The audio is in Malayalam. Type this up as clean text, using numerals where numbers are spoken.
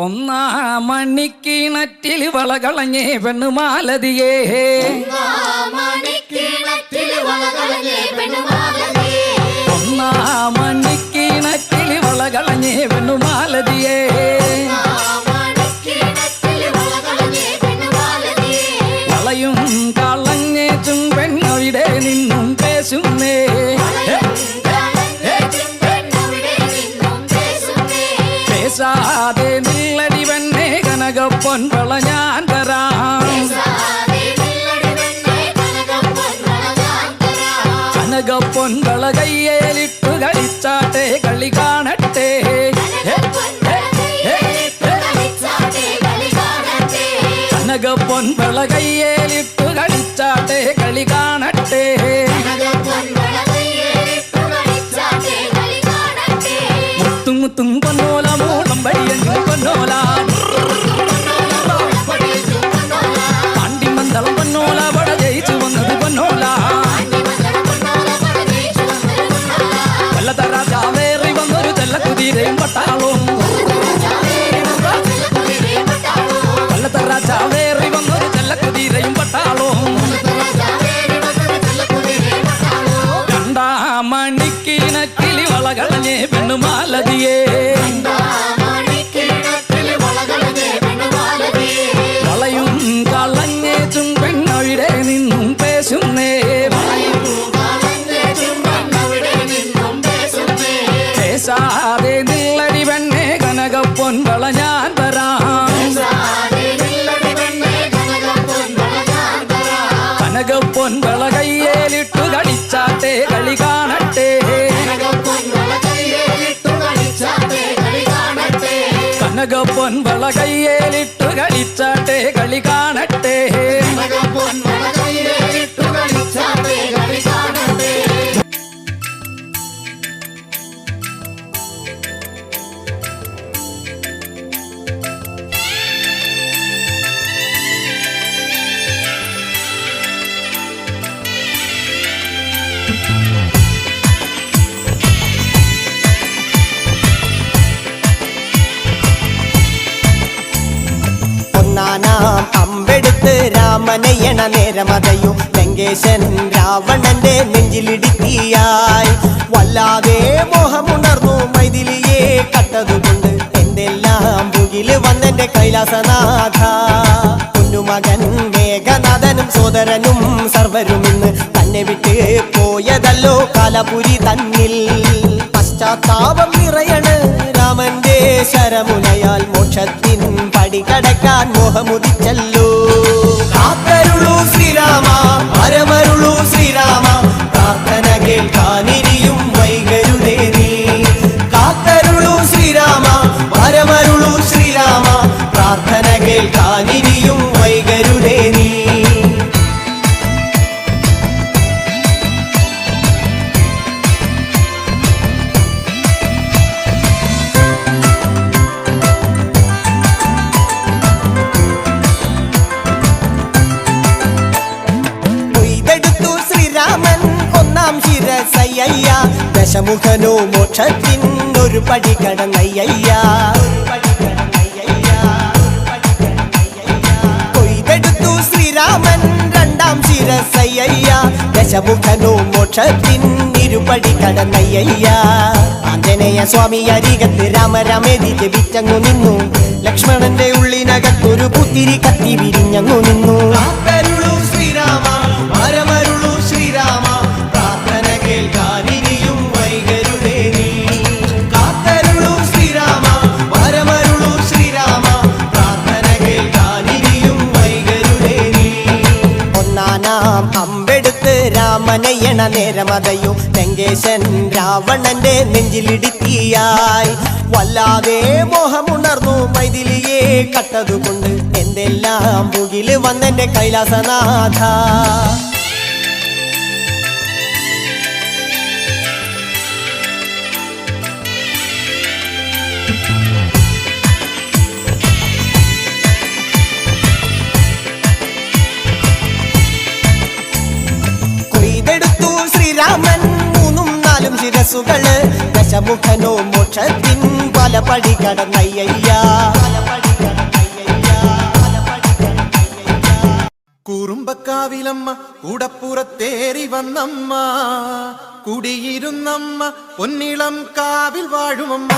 ഒന്നാം മണിക്കിണറ്റിൽ വളകളഞ്ഞേ പെണ്ണുമാലതിയേ ഒന്നാം മണിക്കിണറ്റിൽ വളകളഞ്ഞേ പെണ്ണുമാലതിയേ വളയും കളഞ്ഞേച്ചും പെണ്ണവിടെ നിന്നും പേശുന്നേ പേശാതെ നില്ലടി പെണ്ണേ കനകപ്പൊൻ വള ഞാൻ തരാം കനകപ്പൊൻ വള കയ്യേലിട്ടു കളിച്ചാട്ടെ കളി കാണട്ടെ കനകപ്പൊൻ വള കയ്യേലിട്ടു കളിച്ചാട്ടെ കളി കാണട്ടെ മുത്തും മുത്തും പൊന്നോല മൂളം വഴിയഞ്ഞു പൊന്നോല പാണ്ടിമന്തളം പൊന്നോല വട ജയിച്ചു വന്നത് പൊന്നോല രാജാവേറി വന്നൊരു ചെല്ലക്കുതിരയും പട്ടാളും രാജാവേറി വന്നൊരു ചെല്ലക്കുതിരയും പട്ടാളും രണ്ടാം മണിക്കിണക്കിലി വളകളഞ്ഞേ പെണ്ണുമാലതിയേ വളയും കളഞ്ഞേച്ചും പെണ്ണവിടെ നിന്നും പേശുന്നേ പേശാതെ നില്ലടി പെണ്ണേ കനകപ്പൊൻ വള ഞാൻ തരാം കനകപ്പൊൻ വള കയ്യേലിട്ടു കളിച്ചാട്ടെ കളി കാണട്ടെ കനകപ്പൊൻ വള കയ്യേലിട്ടു കളിച്ചാട്ടെ കളി കാണട്ടെ അമ്പെടുത്ത് രാമനയണ നേരമതയോ ലങ്കേശൻ രാവണന്റെ നെഞ്ചിലിടുക്കിയായി വല്ലാതെ മോഹമുണർന്നു മൈഥിലിയെ കട്ടതുകൊണ്ട് എന്തെല്ലാം മുകില് വന്നെന്റെ കൈലാസനാഥ കുഞ്ഞുമകൻ മേഘനാഥനും സോദരനും സർവരും ഇന്ന് തന്നെ വിട്ട് പോയതല്ലോ കാലപുരി തന്നിൽ പശ്ചാത്താപം നിറയണ് രാമന്റെ ശരമുനയാൽ മോക്ഷത്തിൻ പടികടക്കാൻ മോഹമുദിച്ചല്ലോ കാത്തരുളൂ ശ്രീരാമ പരമരുളൂ ശ്രീരാമ പ്രാർത്ഥന കേൾക്കാനിരിയും വൈകരുതേ നീ കാത്തരുളൂ ശ്രീരാമ പരമരുളൂ ശ്രീരാമ പ്രാർത്ഥന കേൾക്കാനിരിയും വൈകരുതേ നീ ദശമുഖനോ മോക്ഷത്തിൻ ഒരു പടി കടന്നയ്യ കൊയ്തെടുത്തു ശ്രീരാമൻ രണ്ടാം ശിരസയ്യ ദശമുഖനോ മോക്ഷത്തിൻ ഇരുപടി കടന്നയ്യ ആഞ്ജനേയ സ്വാമി അരികത്ത് രാമരാമേതി ജപിച്ചങ്ങു നിന്നു ലക്ഷ്മണന്റെ ഉള്ളിനകത്തൊരു പുത്തിരി കത്തി വിരിഞ്ഞങ്ങു നിന്നു ശ്രീരാമ പരമരുളൂ ശ്രീരാമ പ്രാർത്ഥന കേൾക്കാനിരിയും വൈകരുതേ നീ കാത്തരുളൂ ശ്രീരാമ പരമരുളൂ ശ്രീരാമ പ്രാർത്ഥന കേൾക്കാനിരിയും വൈകരുതേ നീ ഒന്നാനാം അമ്പെടുത്ത് രാമനയണ നേരമതയോ ലങ്കേശൻ രാവണന്റെ നെഞ്ചിലിടുക്കിയായി വല്ലാതെ മോഹമുണർന്നു മൈഥിലിയെ കട്ടതുകൊണ്ട് എന്തെല്ലാം മുകില് വന്നെന്റെ കൈലാസനാഥ കൊയ്തെടുത്തു ശ്രീരാമൻ മൂന്നും നാലും ശിരസുകള് ദശമുഖനോ മോക്ഷത്തിൻ മലപടി കടന്നയ്യ. കുറുമ്പക്കാവിലമ്മ കൂടപ്പുറത്തേറി വന്നമ്മ, കുടിയിരുന്നമ്മ പൊന്നിളം കാവിൽ വാഴുമമ്മ.